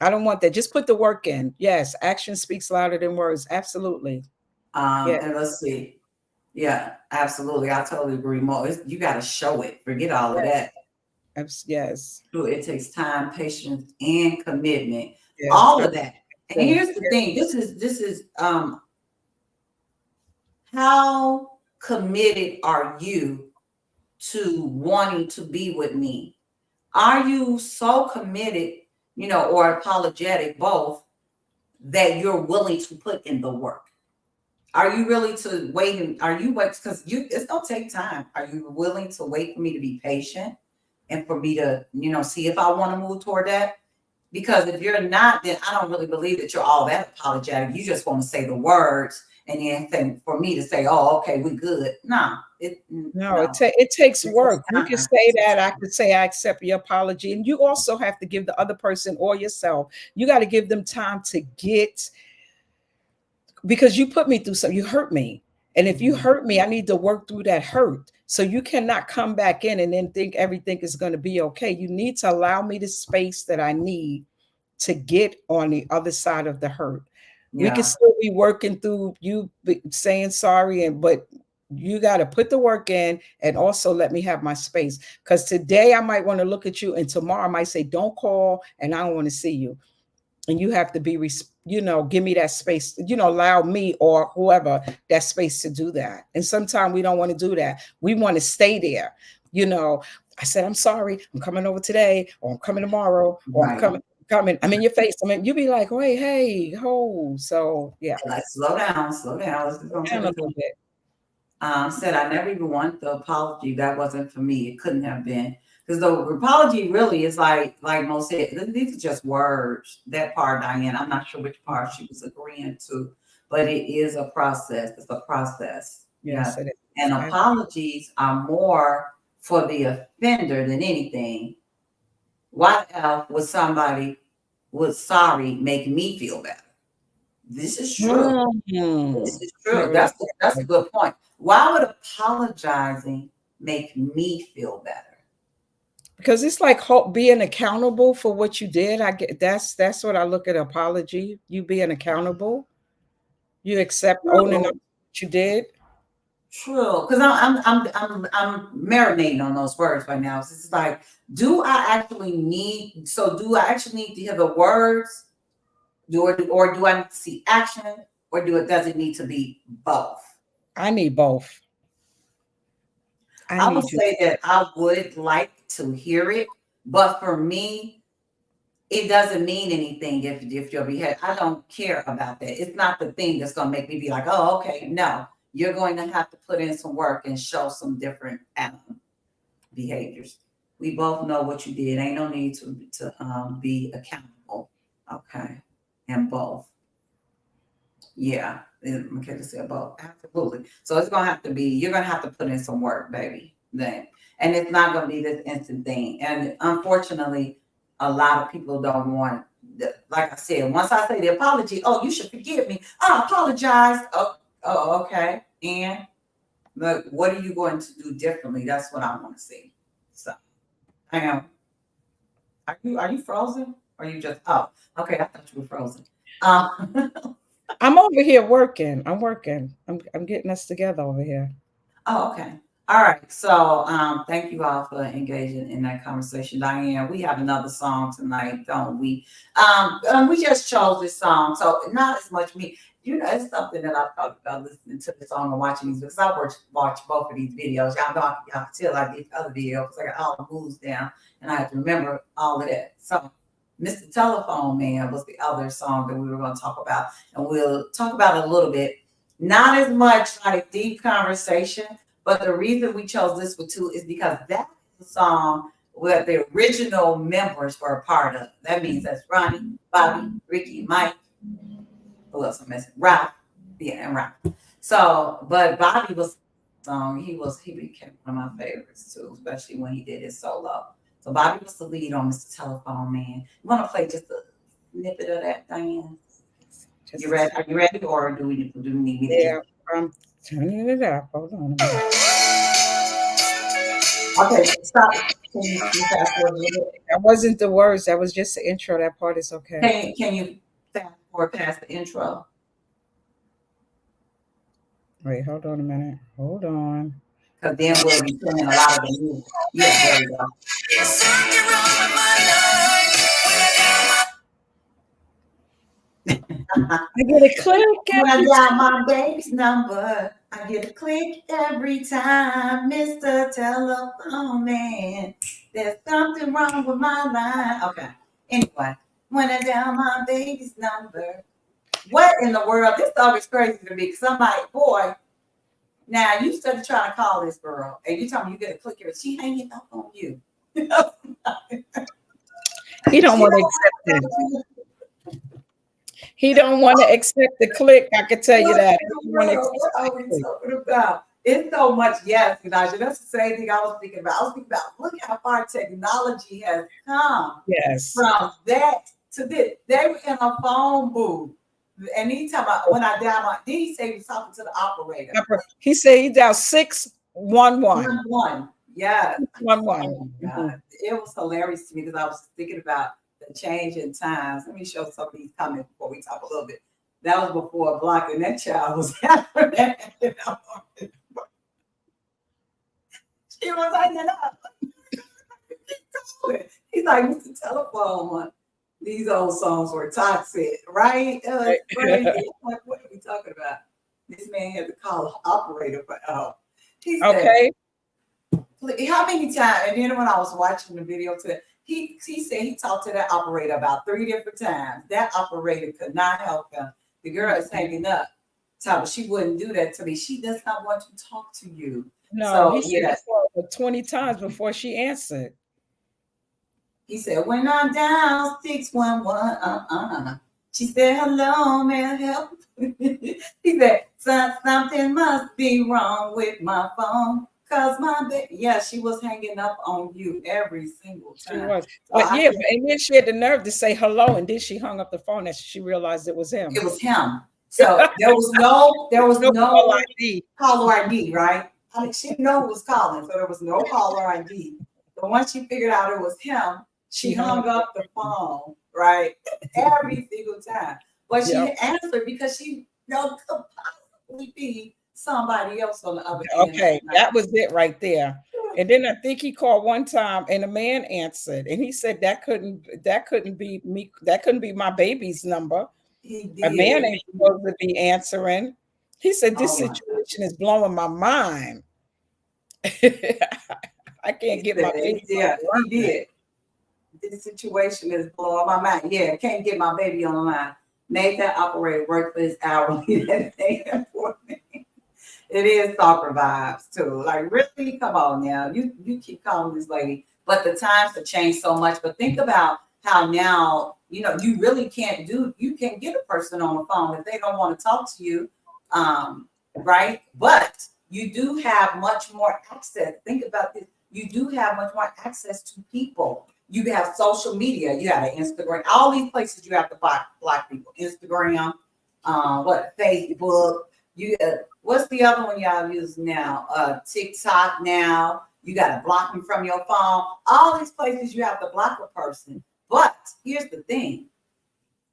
I don't want that. Just put the work in. Yes, action speaks louder than words. Absolutely. Yeah. And let's see. Yeah, absolutely. I totally agree. More, you got to show it. Forget all of that. Yes. It takes time, patience, and commitment. Yes. All of that. And here's the thing. This is how committed are you to wanting to be with me? Are you so committed, or apologetic, both, that you're willing to put in the work? Are you really to wait? Because it's gonna take time. Are you willing to wait for me to be patient and for me to, see if I want to move toward that? Because if you're not, then I don't really believe that you're all that apologetic. You just want to say the words and then for me to say, oh, okay, we good. No. It takes work. You can say that. I could say I accept your apology. And you also have to give the other person or yourself, you got to give them time to get, because you put me through something, you hurt me. And if you hurt me, I need to work through that hurt. So you cannot come back in and then think everything is going to be okay. You need to allow me the space that I need to get on the other side of the hurt. We can still be working through you saying sorry, but you got to put the work in and also let me have my space. Because today I might want to look at you and tomorrow I might say, don't call and I don't want to see you. And you have to be, give me that space, allow me or whoever that space to do that. And sometimes we don't want to do that. We want to stay there. I said, I'm sorry, I'm coming over today, or I'm coming tomorrow, or I'm coming. I'm in your face. I mean, you be like, wait, hey, ho. So yeah. Like, slow down. Let's slow down a little bit. Said I never even want the apology. That wasn't for me. It couldn't have been. Because the apology really is like Mo said, these are just words. That part, Diane, I'm not sure which part she was agreeing to, but it is a process. It's a process. Yes, it is. And apologies are more for the offender than anything. What else would somebody with sorry make me feel better? This is true. This is true. That's a good point. Why would apologizing make me feel better? Because it's like being accountable for what you did. I get that's what I look at apology. You being accountable. You accept owning up what you did. True, because I'm marinating on those words right now. So it's like, do I actually need to hear the words? Or do I need to see action? Or does it need to be both? I need both. I would say that I would like to hear it, but for me, it doesn't mean anything if you're beheaded. I don't care about that. It's not the thing that's going to make me be like, oh, okay. No, you're going to have to put in some work and show some different behaviors. We both know what you did. Ain't no need to be accountable. Okay. And both. Yeah. Okay, to say both. Absolutely. So it's going to have to be, you're going to have to put in some work, baby. Then. And it's not going to be this instant thing. And unfortunately, a lot of people don't want, like I said, once I say the apology, oh, you should forgive me. I apologize. Oh, okay. And but what are you going to do differently? That's what I want to see. So I am. Are you frozen? Or you just okay, I thought you were frozen. I'm over here working. I'm working. I'm getting us together over here. Oh, okay. All right. So thank you all for engaging in that conversation. Diane, we have another song tonight, don't we? We just chose this song. So not as much me. You know, it's something that I've talked about listening to the song and watching these because I watch both of these videos. Y'all can tell I did other videos. I got all the moves down and I have to remember all of that. So Mr. Telephone Man was the other song that we were going to talk about. And we'll talk about it a little bit. Not as much like deep conversation, but the reason we chose this one too is because that is the song where the original members were a part of. That means that's Ronnie, Bobby, Ricky, Mike. Who else I'm missing? Ralph. Yeah, and Ralph. So, but Bobby was he became one of my favorites too, especially when he did his solo. So Bobby was the lead on Mr. Telephone Man. You want to play just a snippet of that, Diane? You ready? Are you ready, or do we need me to? Yeah, I'm turning it up. Hold on a minute. Okay, stop. Can you fast forward a little bit? That wasn't the words. That was just the intro. That part is okay. Can you fast forward past the intro? Wait, hold on a minute. Hold on. Because then we'll be playing a lot of the music. Yeah, there we go. I get a click. When I dial my baby's number, I get a click every time, Mr. Telephone Man. There's something wrong with my line. Okay. Anyway, when I dial my baby's number, what in the world? This song is crazy to me because I'm like, boy, now you started trying to call this girl and you tell me you get a click here. She hanging up on you. He don't want to accept it. He don't want to accept the click. I can tell you that. What are we talking about? It's so much, yes, Elijah. That's the same thing I was thinking about. I was thinking about, look how far technology has come. Yes. From that to this. They were in a phone booth. And he talking about when I dial my, then he said he was talking to the operator. He said he dialed 611. 1-1. Yeah. 1-1. Oh my God. It was hilarious to me because I was thinking about the change in times. Let me show some of these comments before we talk a little bit. That was before blocking that child was after that. She was hanging up. He's like, Mr. Telephone one. These old songs were toxic, right? It was crazy. I'm like, what are we talking about? This man had to call an operator for help. He said, Okay. How many times? And then when I was watching the video today, he said he talked to that operator about 3 different times. That operator could not help him. The girl is hanging up. So she wouldn't do that to me. She does not want to talk to you. No, he said it 20 times before she answered. He said, when I'm down 611, She said, hello, may I help? He said, something must be wrong with my phone. Cause my baby, yeah, she was hanging up on you every single time. She was. But yeah, and then she had the nerve to say hello, and then she hung up the phone and she realized it was him. It was him. So there was no caller ID, right? I mean, she didn't know who was calling, so there was no caller ID. But once she figured out it was him, she hung up the phone, right? Every single time. But she answered because she could possibly be somebody else on the other end. Okay, that was it right there. And then I think he called one time and a man answered and he said that couldn't be me, that couldn't be my baby's number. A man ain't supposed to be answering. He said this situation is blowing my mind. I can't get my baby. Yeah, he did. This situation is blowing my mind. Yeah, can't get my baby on the line. Made that operator work for his hourly that day for me. It is stalker vibes too. Like, really, come on now. You keep calling this lady, but the times have changed so much. But think about how now, you really can't you can't get a person on the phone if they don't want to talk to you, right? But you do have much more access. Think about this. You do have much more access to people. You have social media. You have an Instagram. All these places you have to block people. Instagram, Facebook. What's the other one y'all use now? TikTok now. You got to block them from your phone. All these places you have to block a person. But here's the thing.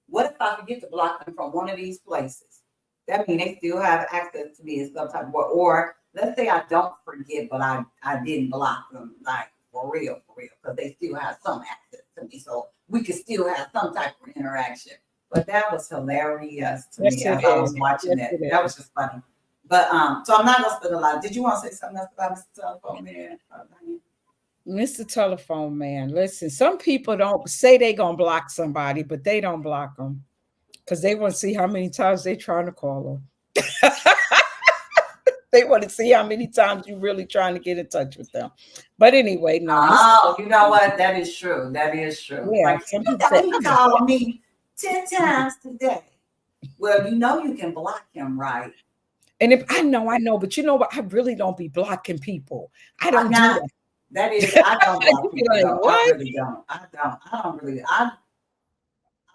What if I forget to block them from one of these places? That means they still have access to me in some type of way. Or let's say I don't forget, but I didn't block them, like for real, because they still have some access to me. So we could still have some type of interaction. But that was hilarious to Yes, me it as I was is. watching Yes, it. it That is. was just funny. But so I'm not gonna spend a lot. Did you want to say something else about Mr. Telephone Man? Mr. Telephone Man, listen, some people don't say they gonna block somebody, but they don't block them because they want to see how many times they trying to call them. They want to see how many times you really trying to get in touch with them. But anyway, no, Mr. Oh, you know what? That is true. That is true. Yeah, Like some people say, he called me 10 times today. Well, you know you can block him, right? and if I know, but you know what? I really don't be blocking people. I don't do Now that. that is, I don't block You be people like, though. I what? really don't. I don't. I don't really. I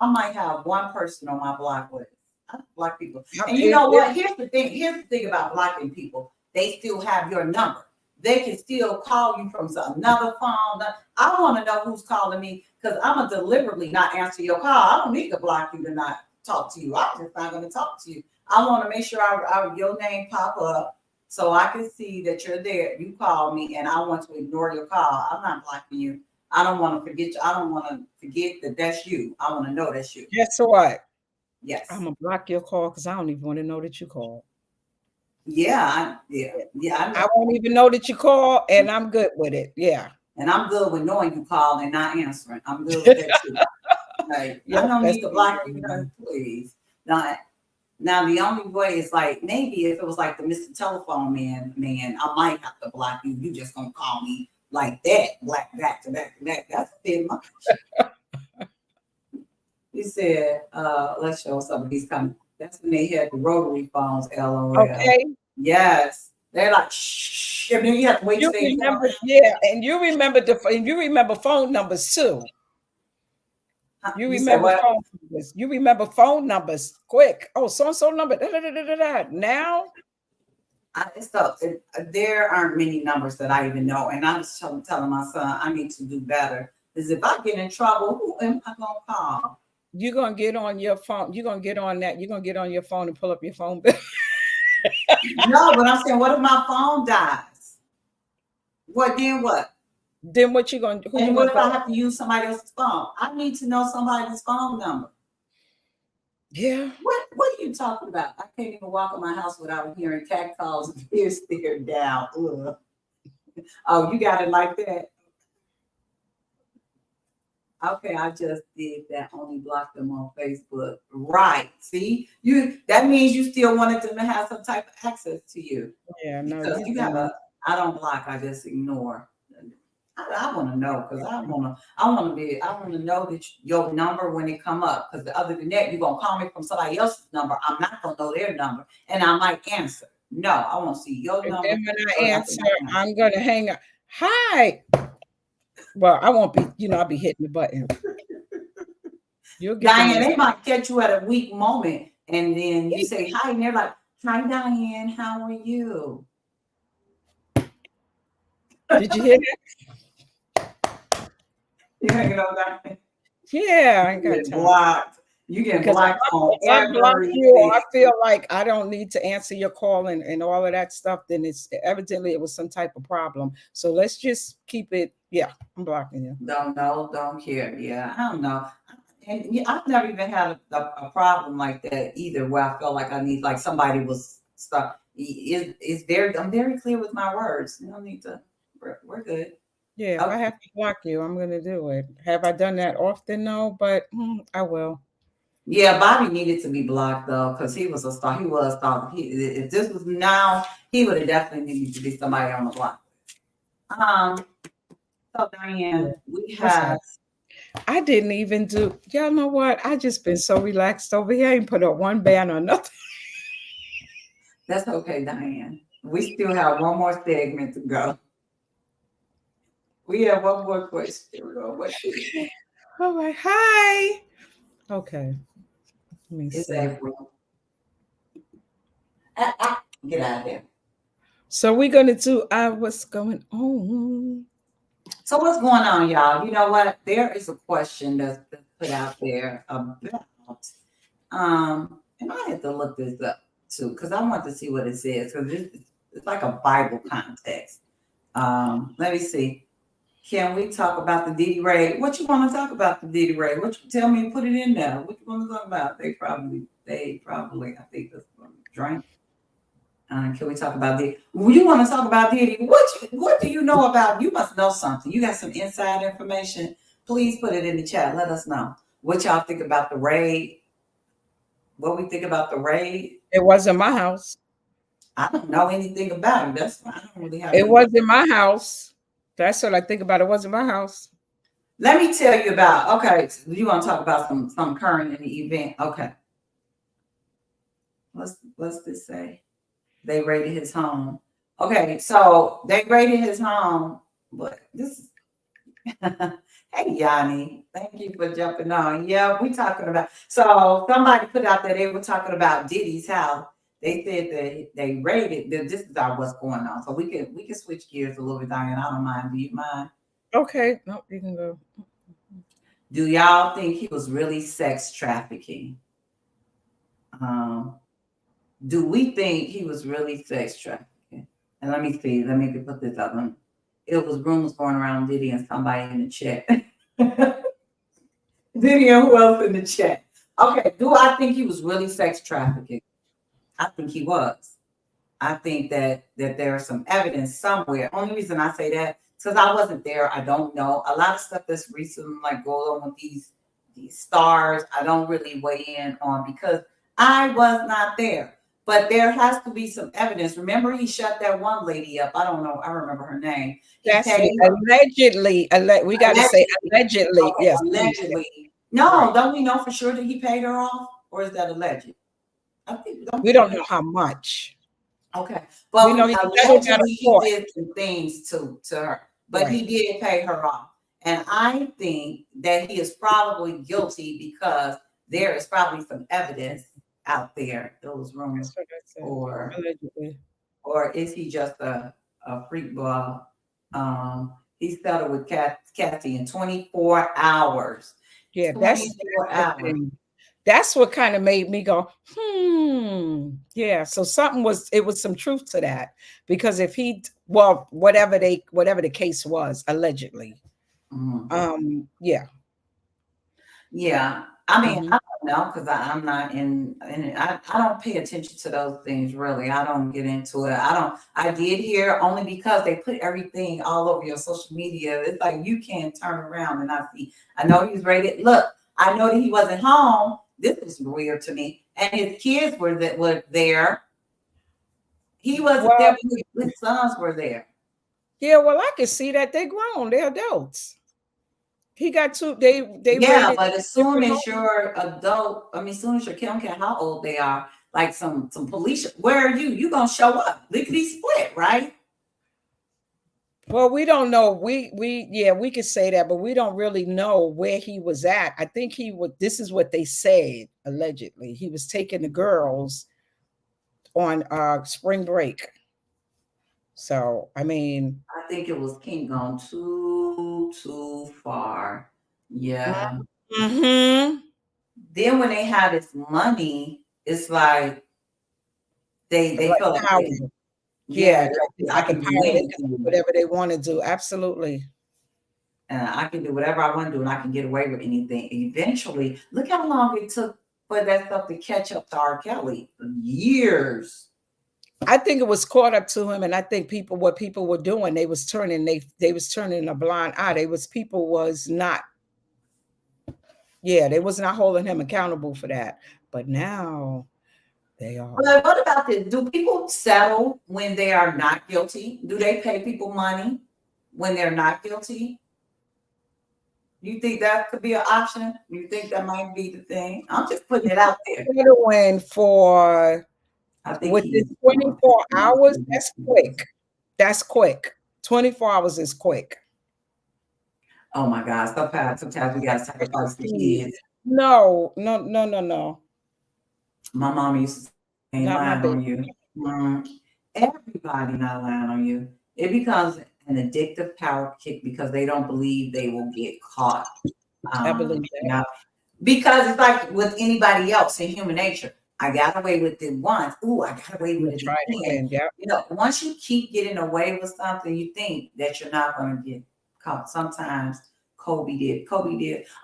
might have one person on my block list. I don't block people. And you know what? Here's the thing. Here's the thing about blocking people. They still have your number. They can still call you from another phone. I want to know who's calling me because I'm gonna deliberately not answer your call. I don't need to block you to not talk to you. I'm just not gonna talk to you. I want to make sure your name pop up so I can see that you're there. You call me, and I want to ignore your call. I'm not blocking you. I don't want to forget you. I don't want to forget that that's you. I want to know that's you. Guess what? Yes. I'm gonna block your call because I don't even want to know that you called. Yeah. I know. I won't even know that you call, and I'm good with it. Yeah. And I'm good with knowing you call and not answering. I'm good with that too. Like, Yep, I don't that's need to block you, please. Now the only way is like maybe if it was like the Mr. Telephone man, I might have to block you. You just gonna call me like that, like back to back to back. That's a bit much. He said, let's show some of these coming. That's when they had the rotary phones, LOL. Okay. Yes. They're like, shh. And then you have to wait You till they remember, yeah, and you remember phone numbers too. You remember phone numbers. You remember phone numbers quick. Oh, so number. Now, there aren't many numbers that I even know, and I'm just telling my son I need to do better. Because if I get in trouble, who am I gonna call? you're gonna get on your phone. You're gonna get on that. You're gonna get on your phone and pull up your phone bill. No, but I'm saying, what if my phone dies? What then? What? Then what you gonna? Who And you what gonna if I have to use somebody else's phone? I need to know somebody's phone number. Yeah. What are you talking about? I can't even walk in my house without hearing cat calls and ears stared down. Ugh. Oh, you got it like that? Okay, I just did that. Only blocked them on Facebook. Right. See, that means you still wanted them to have some type of access to you. Yeah, no, Because you have I don't block, I just ignore. I want to know because I want to know that your number when it come up. Because other than that, you're gonna call me from somebody else's number. I'm not gonna know their number, and I might answer. No, I want to see your number. And when I answer, I'm gonna hang up. Hi. Well, I won't be. I'll be hitting the button. You'll get Diane. They might catch you at a weak moment, and then you say hi, and they're like, "Hi, Diane. How are you?" Did you hear that? You hanging on that? Yeah, I got blocked. You get blocked on I block you. I feel like I don't need to answer your call and all of that stuff. Then it's evidently it was some type of problem. So let's just keep it. Yeah, I'm blocking you. Don't know, don't care. Yeah, I don't know. And I've never even had a problem like that either, where I felt like I need like somebody was stuck. I'm very clear with my words. You don't need to. We're good. Yeah, if I have to block you, I'm going to do it. Have I done that often? No, but I will. Yeah, Bobby needed to be blocked though, because he was a star. He was a star. If this was now, he would have definitely needed to be somebody on the block. So Diane, we have. I didn't even do. Y'all know what? I just been so relaxed over here. I ain't put up one band or nothing. That's okay, Diane. We still have one more segment to go. We have one more question. All right. Hi. Okay. Let me see. April. Get out of there. So we're going to do what's going on. So what's going on, y'all? You know what? There is a question that's been put out there about, and I had to look this up too, because I want to see what it says, because it's like a Bible context. Let me see. Can we talk about the Diddy raid? What you want to talk about the Diddy raid? What you tell me? Put it in there. What you want to talk about? They probably. I think that's drink. Can we talk about Diddy? You want to talk about Diddy? What do you know about? You must know something. You got some inside information. Please put it in the chat. Let us know what y'all think about the raid. What we think about the raid. It wasn't my house. I don't know anything about it. That's why I don't really have. It wasn't my house. That's what I think about. It wasn't my house. Let me tell you about. Okay, so you want to talk about some current in the event? Okay. What's this say? They raided his home. Okay, so they raided his home, but this. Hey Yanni, thank you for jumping on. Yeah, we talking about. So somebody put out that they were talking about Diddy's house. They said that they raided. This is what's going on. So we can switch gears a little bit, Diane. I don't mind. Do you mind? Okay, no, you can go. Do y'all think he was really sex trafficking? Do we think he was really sex trafficking? And let me see. Let me put this up. It was rumors going around Diddy and somebody in the chat. Diddy and who else in the chat? Okay, do I think he was really sex trafficking? I think he was. I think that there's some evidence somewhere. Only reason I say that because I wasn't there. I don't know. A lot of stuff that's recent, like going on with these stars, I don't really weigh in on because I was not there. But there has to be some evidence. Remember, he shut that one lady up. I don't know. I remember her name. That's allegedly. We got to say allegedly. Okay, yes. Allegedly. No, don't we know for sure that he paid her off? Or is that alleged? I think we don't know how much. Okay. But we know allegedly he did some things to her. But right. He did pay her off. And I think that he is probably guilty because there is probably some evidence out there, those rumors, or allegedly. Or is he just a freak ball? He settled with Cassie in 24 hours. Yeah, that's what kind of made me go, yeah. So it was some truth to that because if whatever the case was, allegedly, yeah. I mean, I don't know because I'm not in I don't pay attention to those things really. I don't get into it. I did hear only because they put everything all over your social media. It's like you can't turn around and I see. I know he was rated. Look, I know that he wasn't home. This is weird to me. And his kids were there. He wasn't there, but his sons were there. Yeah, well, I can see that they're grown, they're adults. He got two. They but as soon as you're adult, as soon as you're I don't care how old they are, like some police, where are you? You gonna show up? Lickety split, right? Well, we don't know. We could say that, but we don't really know where he was at. I think this is what they said, allegedly. He was taking the girls on spring break. So, I mean, I think it was King gone too far. Yeah. Mm-hmm. Then when they had his money, it's like they feel like I can do whatever they want to do. Absolutely. And I can do whatever I want to do, and I can get away with anything. Eventually, look how long it took for that stuff to catch up to R. Kelly. Years. I think it was caught up to him, and I think what people were doing, they was turning a blind eye. They was not holding him accountable for that. But now they are. But what about this? Do people settle when they are not guilty? Do they pay people money when they're not guilty? You think that could be an option? You think that might be the thing? I'm just putting it out there. Settling for. With this 24 hours, that's quick. That's quick. 24 hours is quick. Oh my God. Sometimes we got to sacrifice the kids. No. My mom used to say, lying on you. Everybody not lying on you. It becomes an addictive power kick because they don't believe they will get caught. I believe that. Because it's like with anybody else in human nature. I got away with it once. Ooh, I got away with it again. Yeah. Once you keep getting away with something, you think that you're not going to get Sometimes Kobe did.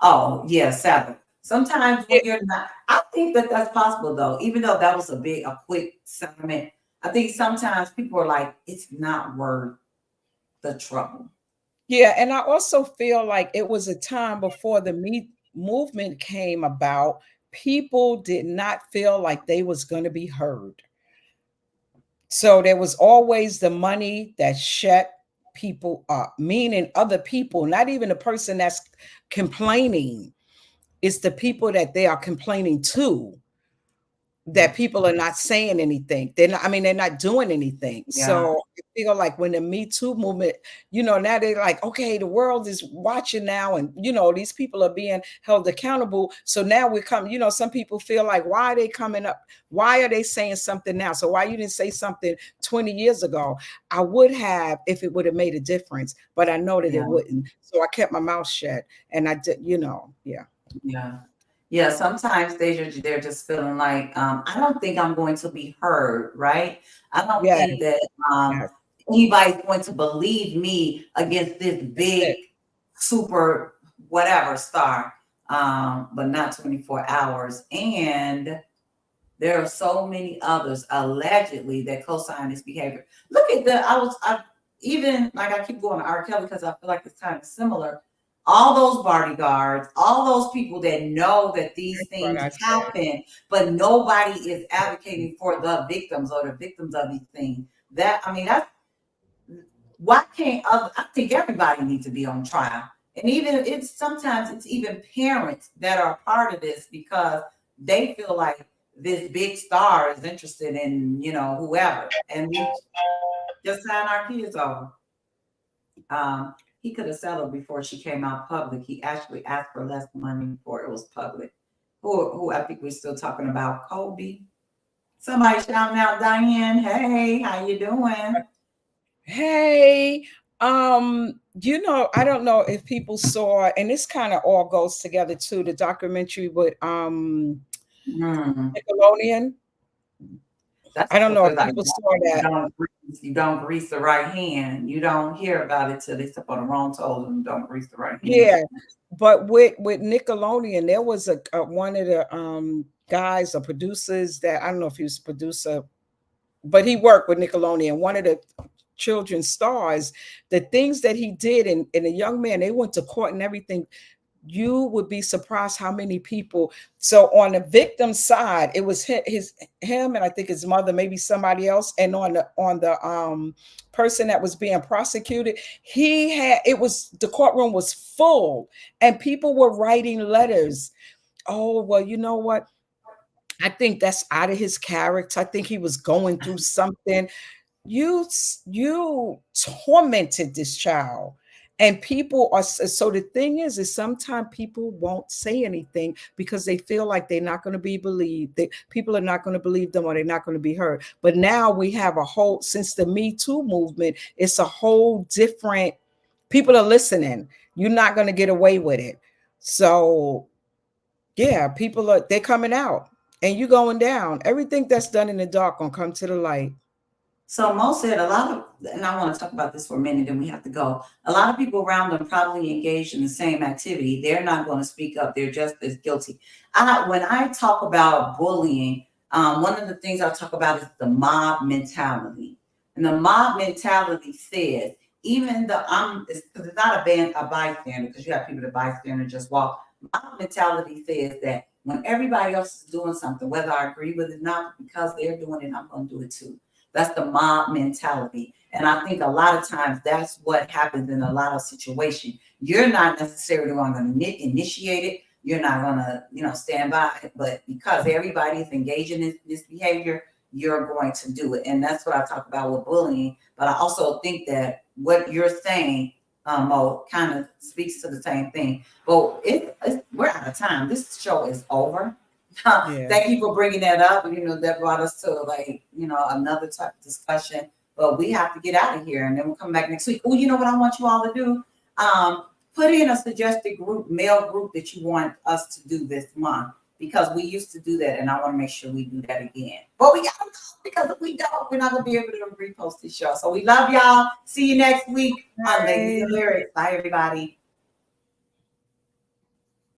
Oh yeah, 7. Sometimes when you're not, I think that that's possible though. Even though that was a quick sentiment, I think sometimes people are like, it's not worth the trouble. Yeah, and I also feel like it was a time before the Me movement came about. People did not feel like they was going to be heard. So there was always the money that shut people up, meaning other people, not even the person that's complaining. It's the people that they are complaining to, that people are not saying anything. They're not, I mean, they're not doing anything. Yeah, So I feel like when the Me Too movement, now they're like, okay, the world is watching now, and these people are being held accountable. So now we come, some people feel like, why are they coming up? Why are they saying something now? So why you didn't say something 20 years ago? I would have if it would have made a difference, but I know that it wouldn't. So I kept my mouth shut, and I did, yeah. Yeah, sometimes they're just feeling like, I don't think I'm going to be heard, right? I don't Yeah. think that Yes. anybody's going to believe me against this big super whatever star, but not 24 hours. And there are so many others allegedly that co-sign this behavior. Look at I even like I keep going to R. Kelly because I feel like it's kind of similar. All those bodyguards, all those people that know that these things happen, but nobody is advocating for the victims or the victims of these things. That's why can't I think everybody needs to be on trial. And even sometimes it's even parents that are part of this because they feel like this big star is interested in, whoever. And we just sign our kids over. He could have settled before she came out public. He actually asked for less money before it was public. Who I think we're still talking about, Kobe. Somebody shouting out Diane, hey, how you doing? Hey, I don't know if people saw, and this kind of all goes together too, the documentary with Nickelodeon. I don't know if people saw that. You don't grease the right hand. You don't hear about it till they step on the wrong toes and don't grease the right hand. Yeah, but with Nickelodeon, there was a one of the guys or producers that I don't know if he was a producer, but he worked with Nickelodeon. One of the children's stars, the things that he did, and a young man, they went to court and everything. You would be surprised how many people. So on the victim side, it was him and I think his mother, maybe somebody else. And on the person that was being prosecuted, the courtroom was full and people were writing letters. Oh, well, you know what? I think that's out of his character. I think he was going through something. You tormented this child. And people are, so the thing is sometimes people won't say anything because they feel like they're not going to be believed. People are not going to believe them or they're not going to be heard. But now we have since the Me Too movement, it's a whole different, people are listening. You're not going to get away with it. So yeah, they're coming out and you going down. Everything that's done in the dark gonna come to the light. So Mo said and I want to talk about this for a minute, and we have to go. A lot of people around them probably engaged in the same activity. They're not going to speak up. They're just as guilty. When I talk about bullying, one of the things I talk about is the mob mentality. And the mob mentality says, even though it's not a bystander, because you have people that bystander just walk. Mob mentality says that when everybody else is doing something, whether I agree with it or not, because they're doing it, I'm going to do it too. That's the mob mentality. And I think a lot of times that's what happens in a lot of situations. You're not necessarily going to initiate it. You're not going to, stand by it. But because everybody is engaging in this behavior, you're going to do it. And that's what I talk about with bullying. But I also think that what you're saying, Mo, kind of speaks to the same thing. But we're out of time. This show is over. Yeah. Thank you for bringing that up. That brought us to another type of discussion. But we have to get out of here, and then we'll come back next week. Oh, you know what I want you all to do? Put in a suggested male group that you want us to do this month, because we used to do that, and I want to make sure we do that again. But we got to go, because if we don't, we're not going to be able to repost the show. So we love y'all. See you next week on Ladies and Lyrics. Bye, everybody.